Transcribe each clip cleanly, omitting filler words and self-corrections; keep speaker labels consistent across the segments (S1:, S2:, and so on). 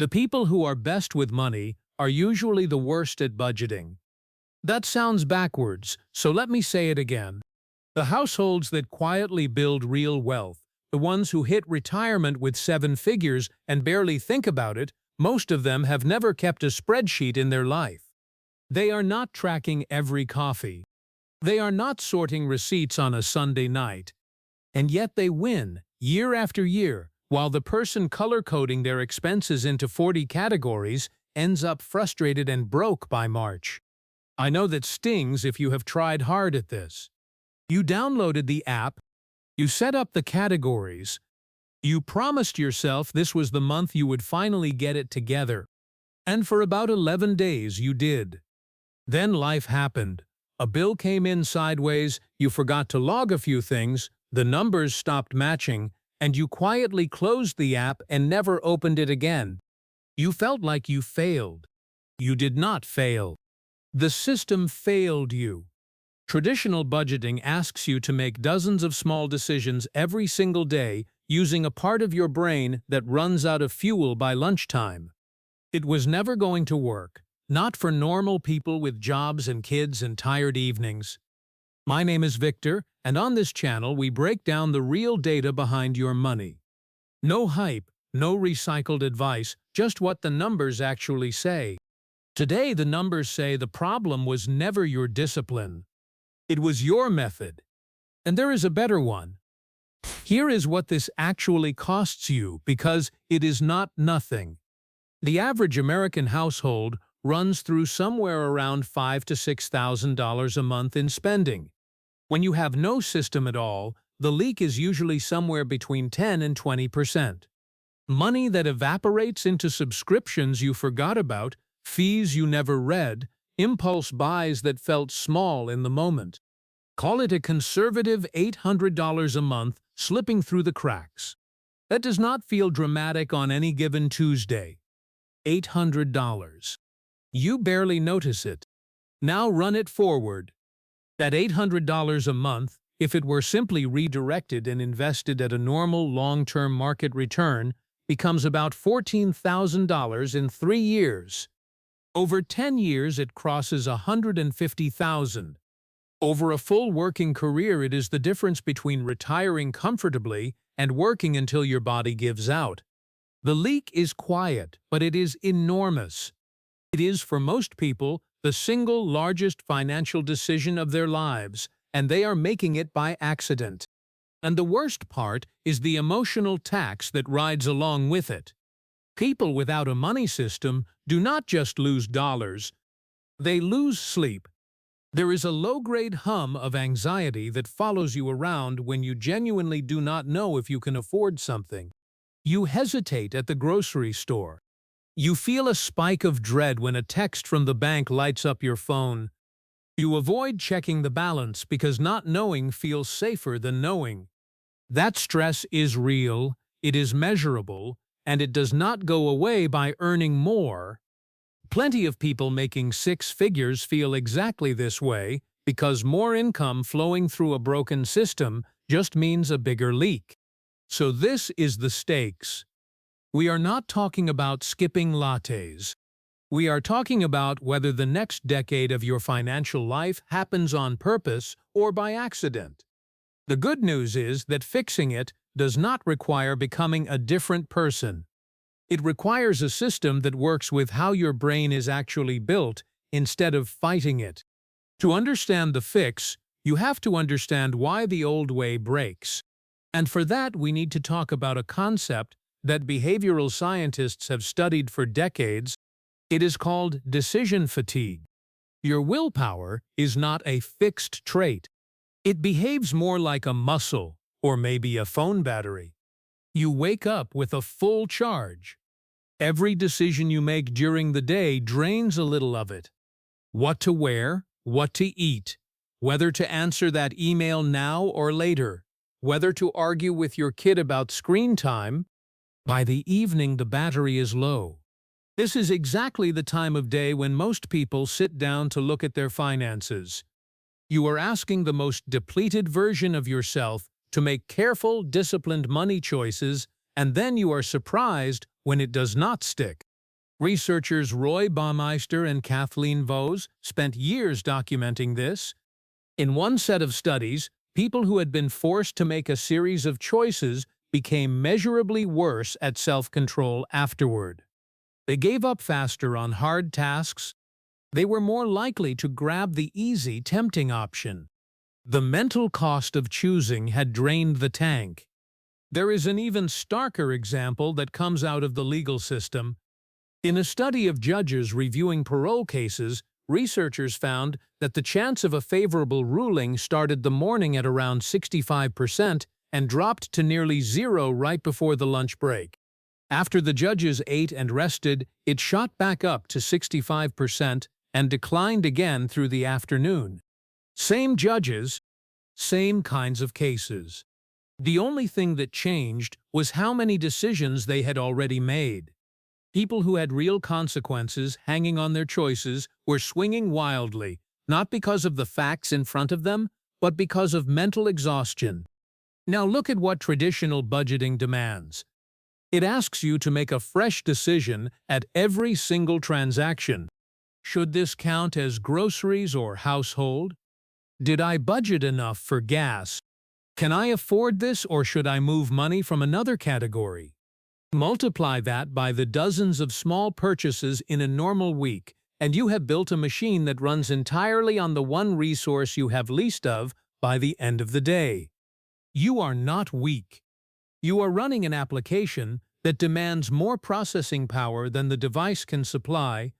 S1: The people who are best with money are usually the worst at budgeting. That sounds backwards, so let me say it again. The households that quietly build real wealth, the ones who hit retirement with 7 figures and barely think about it, most of them have never kept a spreadsheet in their life. They are not tracking every coffee. They are not sorting receipts on a Sunday night. And yet they win, year after year, while the person color-coding their expenses into 40 categories ends up frustrated and broke by March. I know that stings if you have tried hard at this. You downloaded the app, you set up the categories, you promised yourself this was the month you would finally get it together. And for about 11 days you did. Then life happened. A bill came in sideways, you forgot to log a few things, the numbers stopped matching, and you quietly closed the app and never opened it again. You felt like you failed. You did not fail. The system failed you. Traditional budgeting asks you to make dozens of small decisions every single day using a part of your brain that runs out of fuel by lunchtime. It was never going to work, not for normal people with jobs and kids and tired evenings. My name is Victor, and on this channel we break down the real data behind your money. No hype, no recycled advice, just what the numbers actually say. Today the numbers say the problem was never your discipline. It was your method. And there is a better one. Here is what this actually costs you, because it is not nothing. The average American household runs through somewhere around $5,000 to $6,000 a month in spending. When you have no system at all, the leak is usually somewhere between 10 and 20%. Money that evaporates into subscriptions you forgot about, fees you never read, impulse buys that felt small in the moment. Call it a conservative $800 a month slipping through the cracks. That does not feel dramatic on any given Tuesday. $800. You barely notice it. Now run it forward. That $800 a month, if it were simply redirected and invested at a normal long-term market return, becomes about $14,000 in 3 years. Over 10 years it crosses $150,000. Over a full working career it is the difference between retiring comfortably and working until your body gives out. The leak is quiet, but it is enormous. It is, for most people, the single largest financial decision of their lives, and they are making it by accident. And the worst part is the emotional tax that rides along with it. People without a money system do not just lose dollars, they lose sleep. There is a low-grade hum of anxiety that follows you around when you genuinely do not know if you can afford something. You hesitate at the grocery store. You feel a spike of dread when a text from the bank lights up your phone. You avoid checking the balance because not knowing feels safer than knowing. That stress is real, it is measurable, and it does not go away by earning more. Plenty of people making 6 figures feel exactly this way because more income flowing through a broken system just means a bigger leak. So this is the stakes. We are not talking about skipping lattes. We are talking about whether the next decade of your financial life happens on purpose or by accident. The good news is that fixing it does not require becoming a different person. It requires a system that works with how your brain is actually built instead of fighting it. To understand the fix, you have to understand why the old way breaks. And for that, we need to talk about a concept that behavioral scientists have studied for decades. It is called decision fatigue. Your willpower is not a fixed trait. It behaves more like a muscle, or maybe a phone battery. You wake up with a full charge. Every decision you make during the day drains a little of it. What to wear, what to eat, whether to answer that email now or later, whether to argue with your kid about screen time. By the evening, the battery is low. This is exactly the time of day when most people sit down to look at their finances. You are asking the most depleted version of yourself to make careful, disciplined money choices, and then you are surprised when it does not stick. Researchers Roy Baumeister and Kathleen Vose spent years documenting this. In one set of studies, people who had been forced to make a series of choices became measurably worse at self-control afterward. They gave up faster on hard tasks. They were more likely to grab the easy, tempting option. The mental cost of choosing had drained the tank. There is an even starker example that comes out of the legal system. In a study of judges reviewing parole cases, researchers found that the chance of a favorable ruling started the morning at around 65% and dropped to nearly zero right before the lunch break. After the judges ate and rested, it shot back up to 65% and declined again through the afternoon. Same judges, same kinds of cases. The only thing that changed was how many decisions they had already made. People who had real consequences hanging on their choices were swinging wildly, not because of the facts in front of them, but because of mental exhaustion. Now look at what traditional budgeting demands. It asks you to make a fresh decision at every single transaction. Should this count as groceries or household? Did I budget enough for gas? Can I afford this, or should I move money from another category? Multiply that by the dozens of small purchases in a normal week, and you have built a machine that runs entirely on the one resource you have least of by the end of the day. You are not weak. You are running an application that demands more processing power than the device can supply.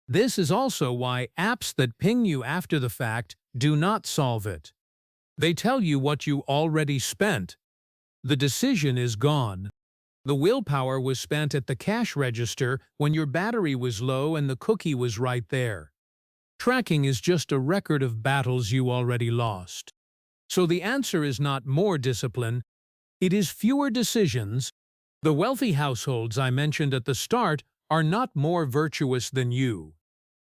S1: This is also why apps that ping you after the fact do not solve it. They tell you what you already spent. The decision is gone. The willpower was spent at the cash register when your battery was low and the cookie was right there. Tracking is just a record of battles you already lost. So the answer is not more discipline, it is fewer decisions. The wealthy households I mentioned at the start are not more virtuous than you.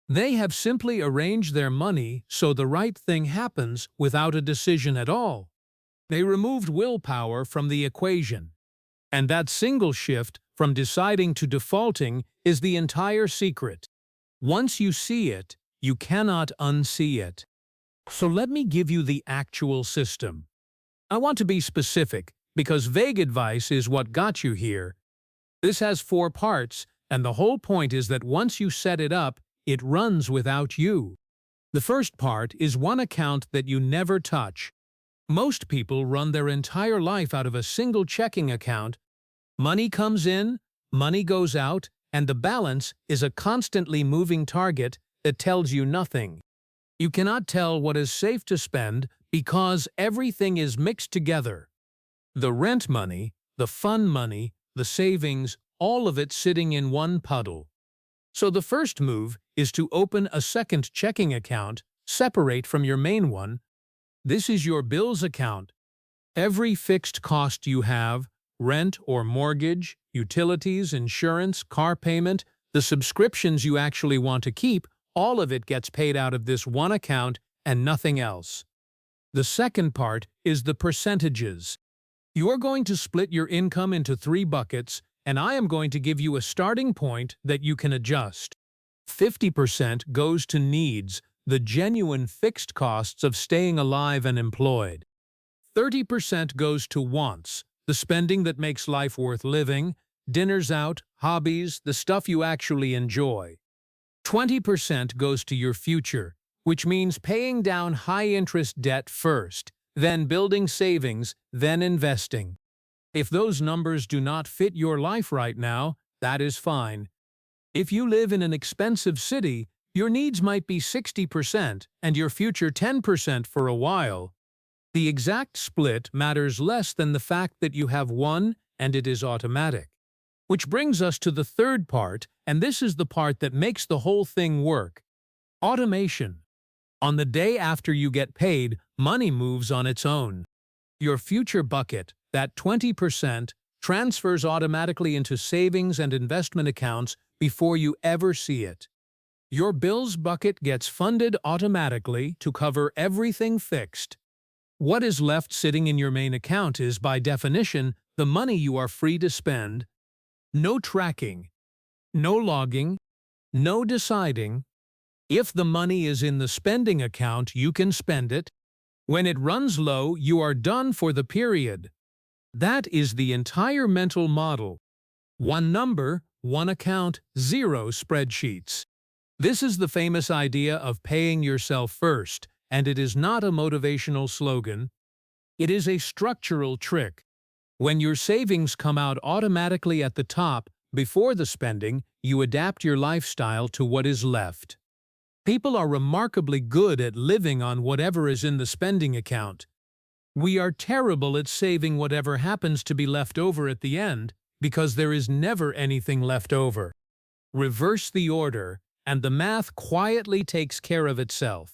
S1: They have simply arranged their money so the right thing happens without a decision at all. They removed willpower from the equation. And that single shift from deciding to defaulting is the entire secret. Once you see it, you cannot unsee it. So let me give you the actual system. I want to be specific because vague advice is what got you here. This has 4 parts, and the whole point is that once you set it up, it runs without you. The first part is one account that you never touch. Most people run their entire life out of a single checking account. Money comes in, money goes out, and the balance is a constantly moving target that tells you nothing. You cannot tell what is safe to spend because everything is mixed together. The rent money, the fun money, the savings, all of it sitting in one puddle. So the first move is to open a second checking account, separate from your main one. This is your bills account. Every fixed cost you have, rent or mortgage, utilities, insurance, car payment, the subscriptions you actually want to keep, all of it gets paid out of this one account and nothing else. The second part is the percentages. You are going to split your income into 3 buckets, and I am going to give you a starting point that you can adjust. 50% goes to needs, the genuine fixed costs of staying alive and employed. 30% goes to wants, the spending that makes life worth living, dinners out, hobbies, the stuff you actually enjoy. 20% goes to your future, which means paying down high-interest debt first, then building savings, then investing. If those numbers do not fit your life right now, that is fine. If you live in an expensive city, your needs might be 60% and your future 10% for a while. The exact split matters less than the fact that you have one and it is automatic. Which brings us to the third part, and this is the part that makes the whole thing work. Automation. On the day after you get paid, money moves on its own. Your future bucket, that 20%, transfers automatically into savings and investment accounts before you ever see it. Your bills bucket gets funded automatically to cover everything fixed. What is left sitting in your main account is, by definition, the money you are free to spend. No tracking, No logging, no deciding. If the money is in the spending account, you can spend it. When it runs low, you are done for the period. That is the entire mental model. One number, one account, zero spreadsheets. This is the famous idea of paying yourself first, and it is not a motivational slogan. It is a structural trick. When your savings come out automatically at the top, before the spending, you adapt your lifestyle to what is left. People are remarkably good at living on whatever is in the spending account. We are terrible at saving whatever happens to be left over at the end, because there is never anything left over. Reverse the order, and the math quietly takes care of itself.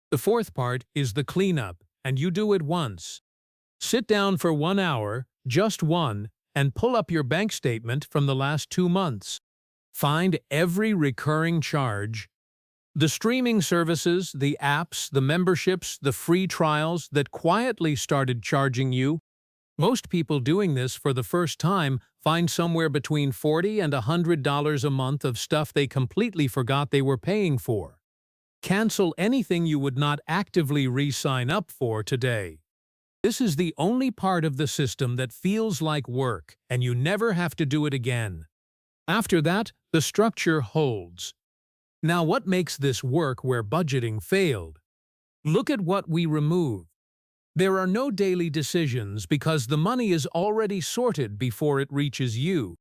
S1: The fourth part is the cleanup, and you do it once. Sit down for 1 hour, just one, and pull up your bank statement from the last 2 months. Find every recurring charge. The streaming services, the apps, the memberships, the free trials that quietly started charging you. Most people doing this for the first time find somewhere between $40 and $100 a month of stuff they completely forgot they were paying for. Cancel anything you would not actively re-sign up for today. This is the only part of the system that feels like work, and you never have to do it again. After that, the structure holds. Now, what makes this work where budgeting failed? Look at what we remove. There are no daily decisions because the money is already sorted before it reaches you.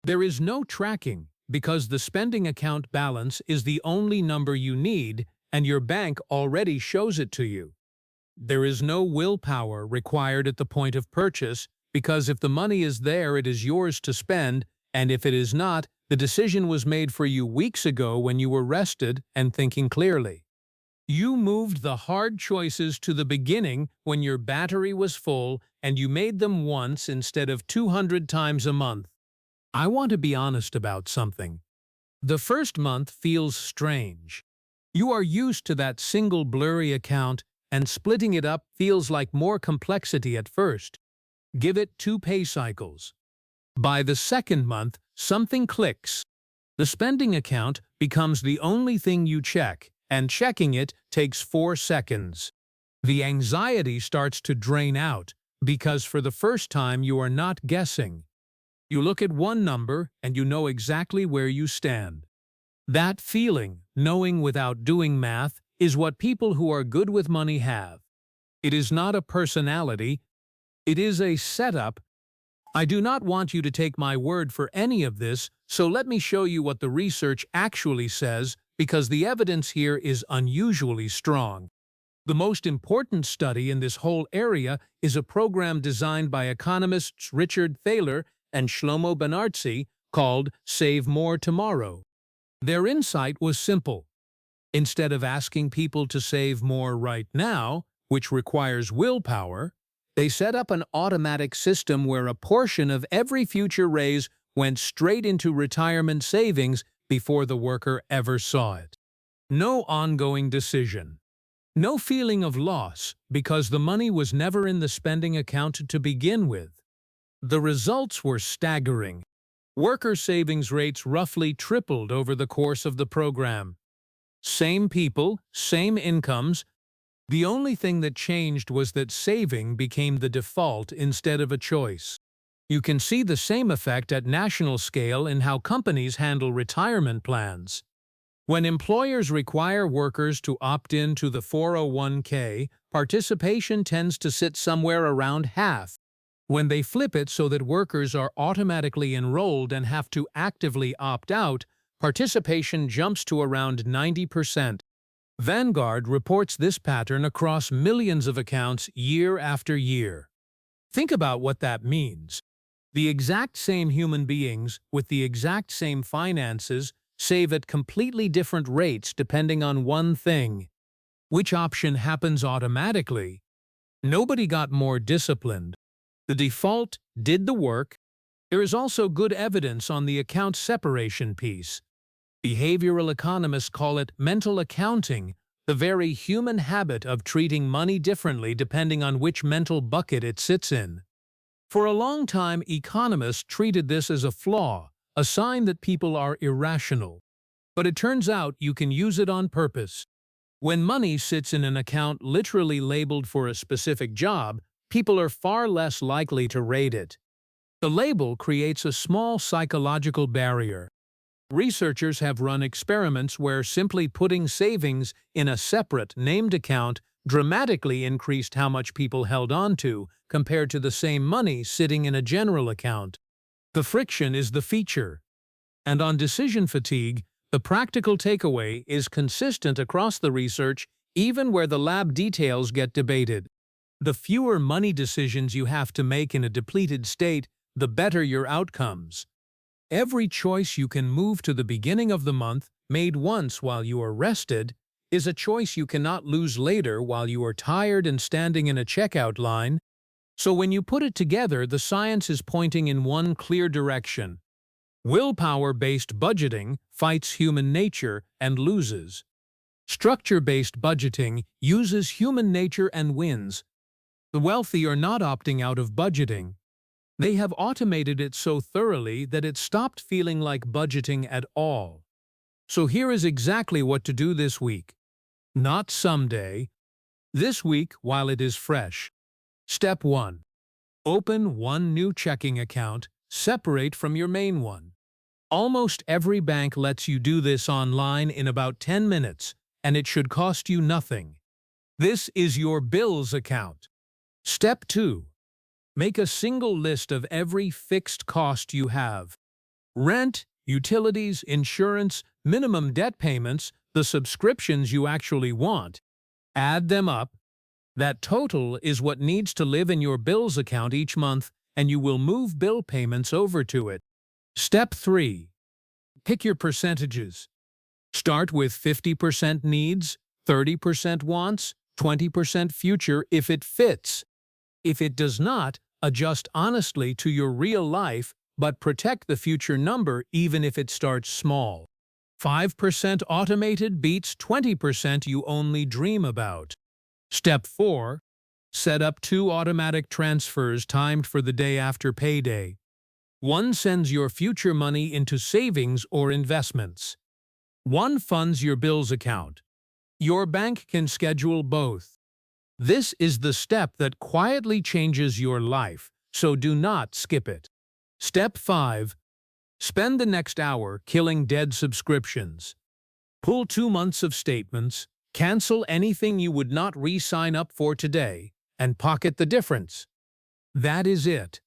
S1: There is no tracking because the spending account balance is the only number you need and your bank already shows it to you. There is no willpower required at the point of purchase because if the money is there, it is yours to spend, and if it is not, the decision was made for you weeks ago when you were rested and thinking clearly. You moved the hard choices to the beginning when your battery was full and you made them once instead of 200 times a month. I want to be honest about something. The first month feels strange. You are used to that single blurry account, and splitting it up feels like more complexity at first. Give it 2 pay cycles. By the second month, something clicks. The spending account becomes the only thing you check, and checking it takes 4 seconds. The anxiety starts to drain out, because for the first time you are not guessing. You look at one number and you know exactly where you stand. That feeling, knowing without doing math, is what people who are good with money have. It is not a personality, it is a setup. I do not want you to take my word for any of this, so let me show you what the research actually says, because the evidence here is unusually strong. The most important study in this whole area is a program designed by economists Richard Thaler and Shlomo Benartzi called Save More Tomorrow. Their insight was simple. Instead of asking people to save more right now, which requires willpower, they set up an automatic system where a portion of every future raise went straight into retirement savings before the worker ever saw it. No ongoing decision. No feeling of loss because the money was never in the spending account to begin with. The results were staggering. Worker savings rates roughly tripled over the course of the program. Same people, same incomes. The only thing that changed was that saving became the default instead of a choice. You can see the same effect at national scale in how companies handle retirement plans. When employers require workers to opt in to the 401k, participation tends to sit somewhere around half. When they flip it so that workers are automatically enrolled and have to actively opt out, participation jumps to around 90%. Vanguard reports this pattern across millions of accounts year after year. Think about what that means. The exact same human beings with the exact same finances save at completely different rates depending on one thing. Which option happens automatically? Nobody got more disciplined. The default did the work. There is also good evidence on the account separation piece. Behavioral economists call it mental accounting, the very human habit of treating money differently depending on which mental bucket it sits in. For a long time, economists treated this as a flaw, a sign that people are irrational. But it turns out you can use it on purpose. When money sits in an account literally labeled for a specific job, people are far less likely to raid it. The label creates a small psychological barrier. Researchers have run experiments where simply putting savings in a separate, named account dramatically increased how much people held on to compared to the same money sitting in a general account. The friction is the feature. And on decision fatigue, the practical takeaway is consistent across the research, even where the lab details get debated. The fewer money decisions you have to make in a depleted state, the better your outcomes. Every choice you can move to the beginning of the month, made once while you are rested, is a choice you cannot lose later while you are tired and standing in a checkout line. So when you put it together, the science is pointing in one clear direction. Willpower-based budgeting fights human nature and loses. Structure-based budgeting uses human nature and wins. The wealthy are not opting out of budgeting. They have automated it so thoroughly that it stopped feeling like budgeting at all. So here is exactly what to do this week. Not someday. This week while it is fresh. Step 1. Open one new checking account, separate from your main one. Almost every bank lets you do this online in about 10 minutes, and it should cost you nothing. This is your bills account. Step 2. Make a single list of every fixed cost you have. Rent, utilities, insurance, minimum debt payments, the subscriptions you actually want. Add them up. That total is what needs to live in your bills account each month, and you will move bill payments over to it. Step 3. Pick your percentages. Start with 50% needs, 30% wants, 20% future if it fits. If it does not, adjust honestly to your real life, but protect the future number even if it starts small. 5% automated beats 20% you only dream about. Step 4. Set up 2 automatic transfers timed for the day after payday. One sends your future money into savings or investments. One funds your bills account. Your bank can schedule both. This is the step that quietly changes your life, so do not skip it. Step 5. Spend the next hour killing dead subscriptions. Pull 2 months of statements, cancel anything you would not re-sign up for today, and pocket the difference. That is it.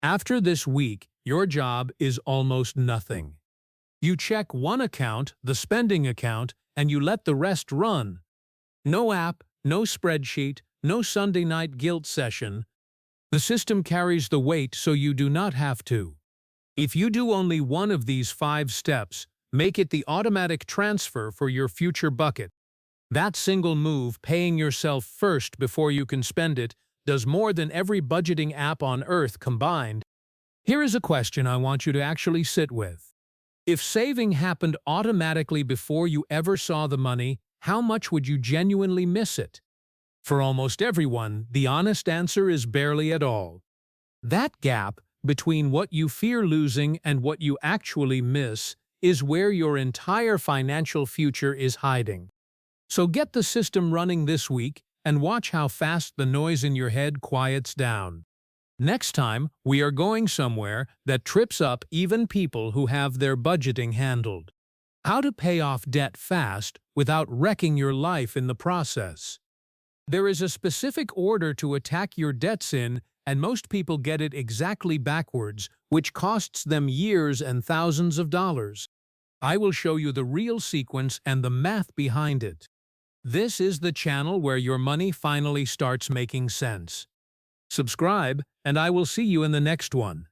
S1: After this week, your job is almost nothing. You check one account, the spending account, and you let the rest run. No app, no spreadsheet, no Sunday night guilt session. The system carries the weight so you do not have to. If you do only one of these 5 steps, make it the automatic transfer for your future bucket. That single move, paying yourself first before you can spend it, does more than every budgeting app on earth combined. Here is a question I want you to actually sit with. If saving happened automatically before you ever saw the money, how much would you genuinely miss it? For almost everyone, the honest answer is barely at all. That gap between what you fear losing and what you actually miss is where your entire financial future is hiding. So get the system running this week and watch how fast the noise in your head quiets down. Next time, we are going somewhere that trips up even people who have their budgeting handled. How to pay off debt fast without wrecking your life in the process. There is a specific order to attack your debts in, and most people get it exactly backwards, which costs them years and thousands of dollars. I will show you the real sequence and the math behind it. This is the channel where your money finally starts making sense. Subscribe, and I will see you in the next one.